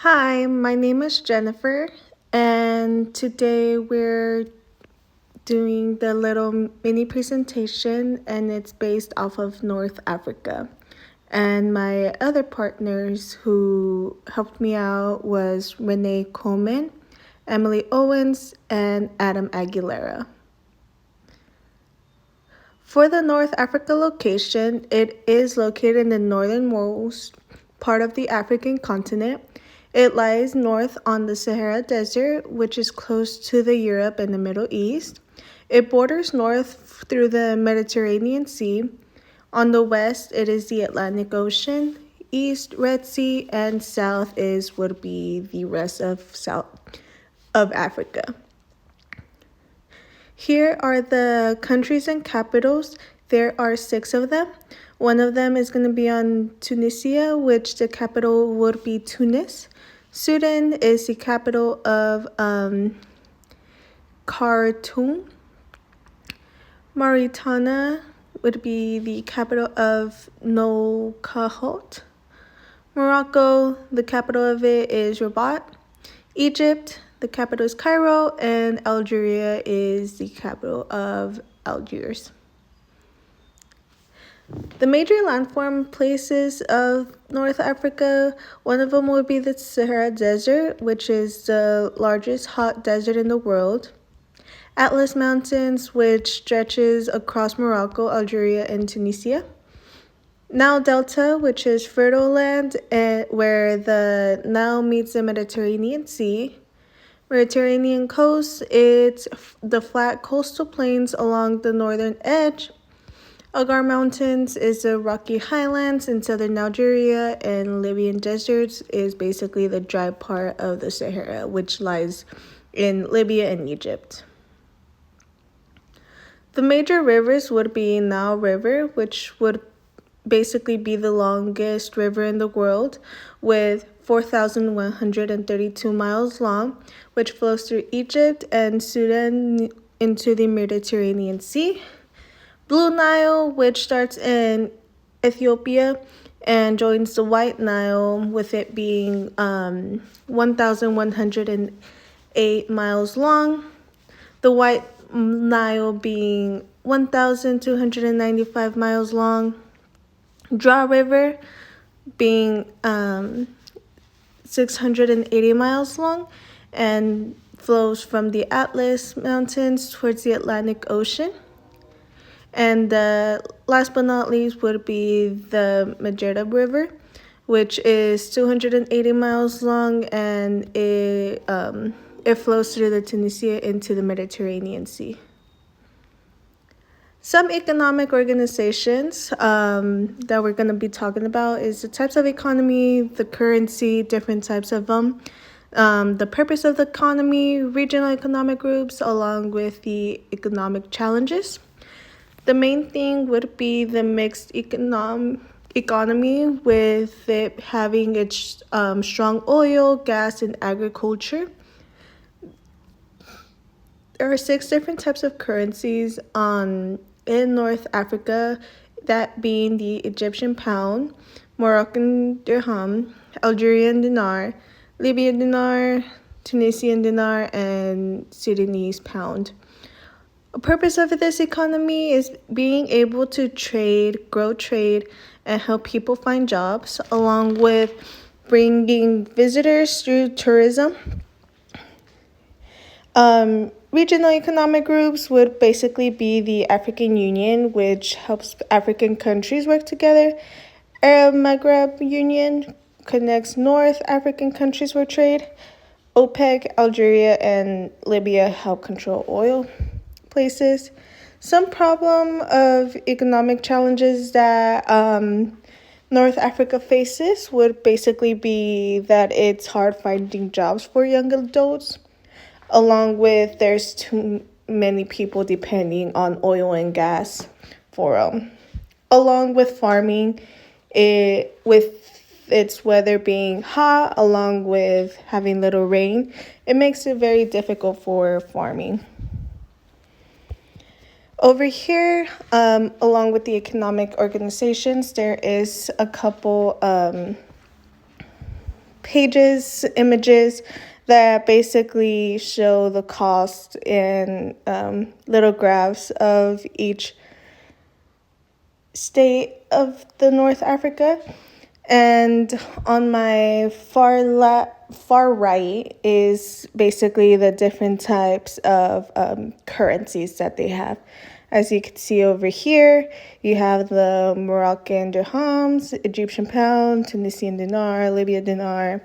Hi, my name is Jennifer, and today we're doing the little mini presentation, and it's based off of North Africa. And my other partners who helped me out was Renee Coleman, Emily Owens, and Adam Aguilera. For the North Africa location, it is located in the northernmost part of the African continent. It lies north on the Sahara Desert, which is close to the Europe and the Middle East. It borders north through the Mediterranean Sea. On the west, it is the Atlantic Ocean. East, Red Sea, and south would be the rest of Africa. Here are the countries and capitals. There are 6 of them. One of them is going to be on Tunisia, which the capital would be Tunis. Sudan is the capital of Khartoum. Mauritania would be the capital of Nouakchott. Morocco, the capital of it is Rabat. Egypt, the capital is Cairo, and Algeria is the capital of Algiers. The major landform places of North Africa, one of them would be the Sahara Desert, which is the largest hot desert in the world. Atlas Mountains, which stretches across Morocco, Algeria, and Tunisia. Nile Delta, which is fertile land where the Nile meets the Mediterranean Sea. Mediterranean coast, it's the flat coastal plains along the northern edge. Algar Mountains is the rocky highlands in southern Algeria, and Libyan deserts is basically the dry part of the Sahara, which lies in Libya and Egypt. The major rivers would be Nile River, which would basically be the longest river in the world, with 4,132 miles long, which flows through Egypt and Sudan into the Mediterranean Sea. Blue Nile, which starts in Ethiopia and joins the White Nile, with it being 1,108 miles long. The White Nile being 1,295 miles long. Draw River being 680 miles long and flows from the Atlas Mountains towards the Atlantic Ocean. And last but not least would be the Majerda River, which is 280 miles long, and it flows through the Tunisia into the Mediterranean Sea. Some economic organizations that we're going to be talking about is the types of economy, the currency, different types of them, the purpose of the economy, regional economic groups, along with the economic challenges. The main thing would be the mixed economy, with it having its strong oil, gas, and agriculture. There are 6 different types of currencies in North Africa, that being the Egyptian pound, Moroccan dirham, Algerian dinar, Libyan dinar, Tunisian dinar, and Sudanese pound. The purpose of this economy is being able to grow trade, and help people find jobs, along with bringing visitors through tourism. Regional economic groups would basically be the African Union, which helps African countries work together. Arab Maghreb Union connects North African countries with trade. OPEC, Algeria, and Libya help control oil places. Some problem of economic challenges that North Africa faces would basically be that it's hard finding jobs for young adults, along with there's too many people depending on oil and gas for them. Along with farming, with its weather being hot, along with having little rain, it makes it very difficult for farming. Over here, along with the economic organizations, there is a couple pages, images that basically show the cost in little graphs of each state of the North Africa. And on my far right is basically the different types of currencies that they have. As you can see over here, you have the Moroccan dirhams, Egyptian pound, Tunisian dinar, Libya dinar,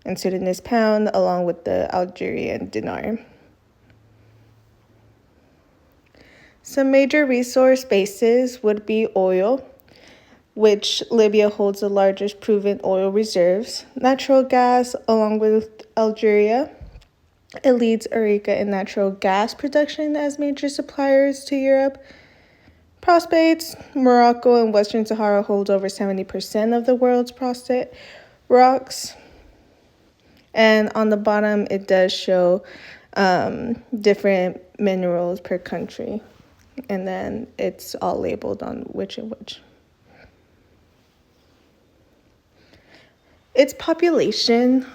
and Sudanese pound, along with the Algerian dinar. Some major resource bases would be oil, which Libya holds the largest proven oil reserves, natural gas, along with Algeria. It leads Arica in natural gas production as major suppliers to Europe. Phosphates, Morocco and Western Sahara hold over 70% of the world's phosphate rocks. And on the bottom, it does show different minerals per country. And then it's all labeled on which and which. Its population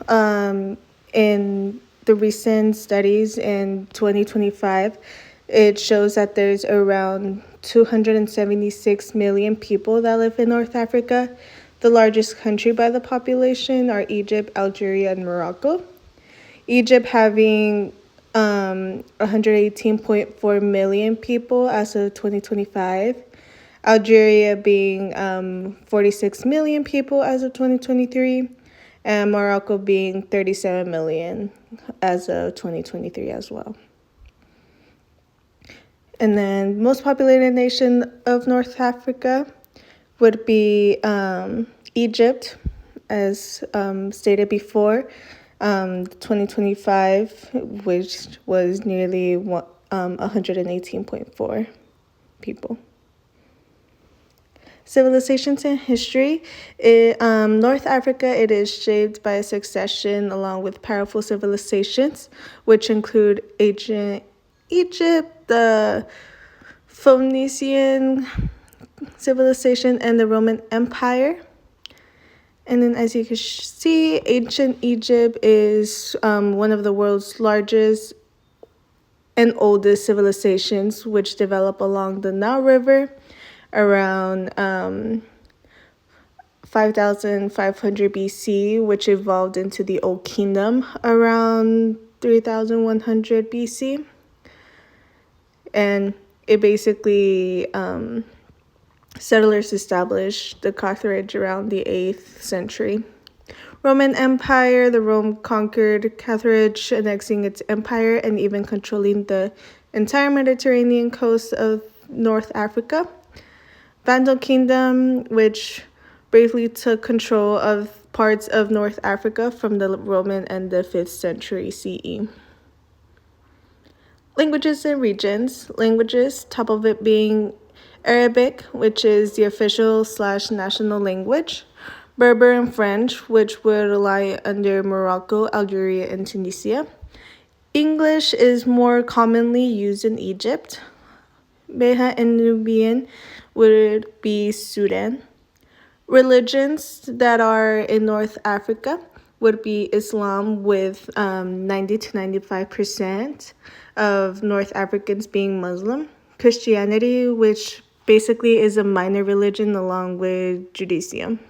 in the recent studies in 2025, it shows that there's around 276 million people that live in North Africa. The largest country by the population are Egypt, Algeria, and Morocco. Egypt having 118.4 million people as of 2025. Algeria being 46 million people as of 2023, and Morocco being 37 million as of 2023 as well. And then most populated nation of North Africa would be Egypt, as stated before, 2025, which was nearly 118.4 people. Civilizations and history. North Africa, it is shaped by a succession along with powerful civilizations, which include ancient Egypt, the Phoenician civilization, and the Roman Empire. And then as you can see, ancient Egypt is one of the world's largest and oldest civilizations, which developed along the Nile River around 5,500 BC, which evolved into the Old Kingdom around 3,100 BC. And it basically, settlers established the Carthage around the 8th century. Roman Empire, the Rome conquered Carthage, annexing its empire and even controlling the entire Mediterranean coast of North Africa. Vandal Kingdom, which briefly took control of parts of North Africa from the Roman and the 5th century CE. Languages and regions. Languages, top of it being Arabic, which is the official/national language. Berber and French, which would lie under Morocco, Algeria, and Tunisia. English is more commonly used in Egypt. Beha and Nubian would be Sudan. Religions that are in North Africa would be Islam, with 90 to 95% of North Africans being Muslim. Christianity, which basically is a minor religion along with Judaism.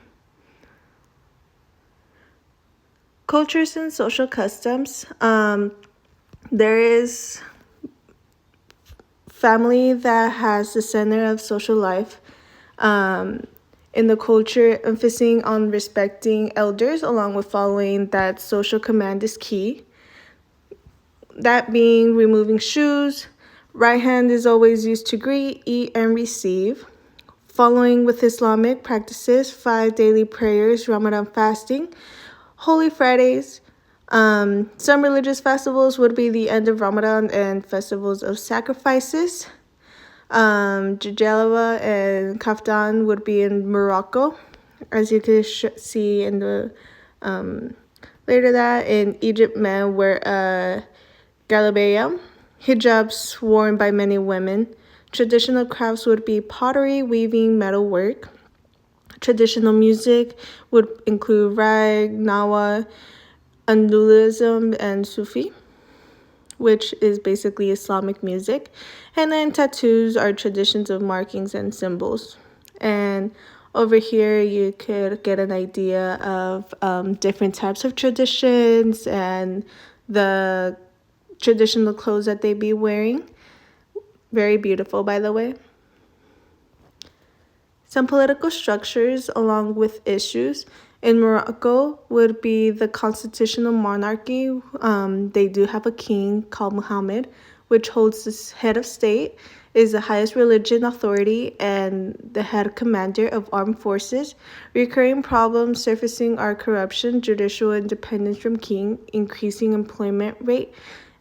Cultures and social customs. There is family that has the center of social life. In the culture, emphasizing on respecting elders along with following that social command is key. That being removing shoes. Right hand is always used to greet, eat, and receive. Following with Islamic practices, 5 daily prayers, Ramadan fasting, Holy Fridays. Some religious festivals would be the end of Ramadan and festivals of sacrifices. Jalawa and Kaftan would be in Morocco, as you can see in the later that in Egypt, men wear a galabaya, hijabs worn by many women. Traditional crafts would be pottery, weaving, metalwork. traditional music would include rag, nawa, Andalusian, and Sufi, which is basically Islamic music. And then tattoos are traditions of markings and symbols. And over here, you could get an idea of different types of traditions and the traditional clothes that they be wearing. Very beautiful, by the way. Some political structures along with issues in Morocco would be the constitutional monarchy. They do have a king called Muhammad, which holds the head of state, is the highest religion authority, and the head commander of armed forces. Recurring problems surfacing are corruption, judicial independence from king, increasing employment rate,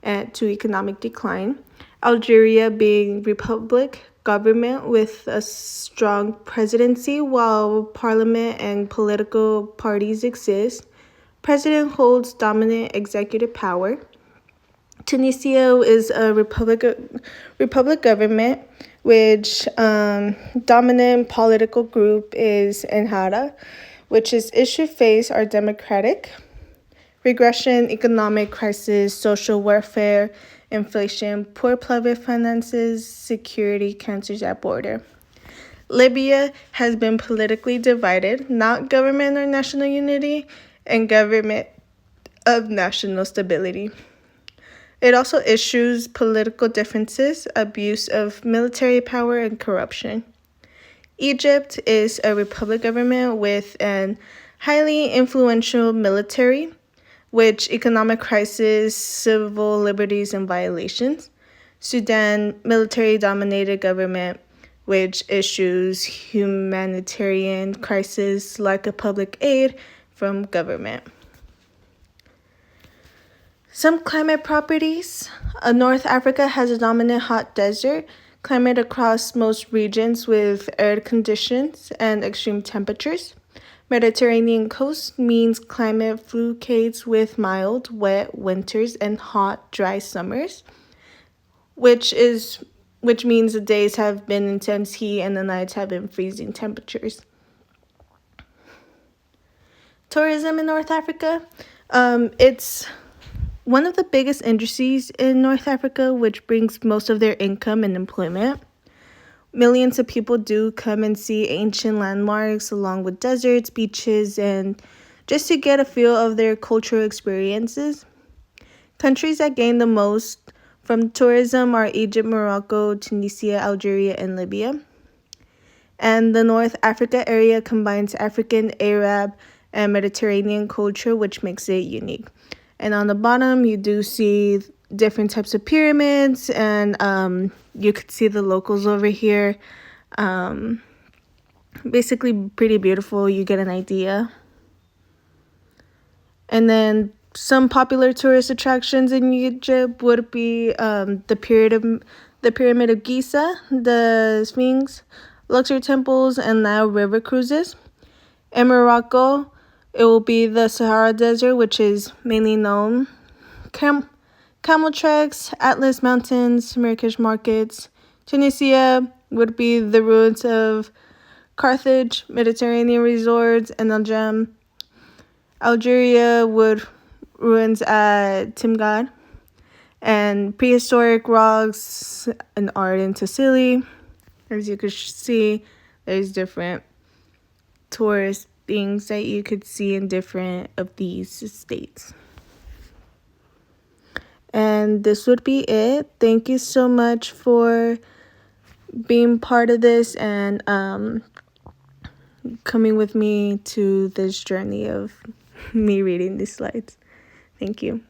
and to economic decline. Algeria being republic government with a strong presidency while parliament and political parties exist. President holds dominant executive power. Tunisia is a republic government, which dominant political group is Ennahda, which is issue face are democratic. Regression, economic crisis, social welfare, inflation, poor public finances, security, cancers at border. Libya has been politically divided, not government or national unity, and government of national stability. It also issues political differences, abuse of military power, and corruption. Egypt is a republic government with an highly influential military, which economic crisis, civil liberties, and violations. Sudan, military-dominated government, which issues humanitarian crisis, lack of public aid from government. Some climate properties. North Africa has a dominant hot desert climate across most regions with arid conditions and extreme temperatures. Mediterranean coast means climate fluctuates with mild, wet winters and hot, dry summers, which means the days have been intense heat and the nights have been freezing temperatures. Tourism in North Africa. It's one of the biggest industries in North Africa, which brings most of their income and employment. Millions of people do come and see ancient landmarks along with deserts, beaches, and just to get a feel of their cultural experiences. Countries that gain the most from tourism are Egypt, Morocco, Tunisia, Algeria, and Libya. And the North Africa area combines African, Arab, and Mediterranean culture, which makes it unique. And on the bottom, you do see different types of pyramids, and you could see the locals over here. Basically pretty beautiful. You get an idea. And then some popular tourist attractions in Egypt would be the Pyramid of Giza, the Sphinx, Luxor temples, and Nile River cruises. In Morocco, it will be the Sahara Desert, which is mainly known. Camel treks, Atlas Mountains, Marrakesh markets. Tunisia would be the ruins of Carthage, Mediterranean resorts, and Algem. Algeria would ruins at Timgad, and prehistoric rocks and art in Sicily. As you could see, there's different tourist things that you could see in different of these states. And this would be it. Thank you so much for being part of this and coming with me to this journey of me reading these slides. Thank you.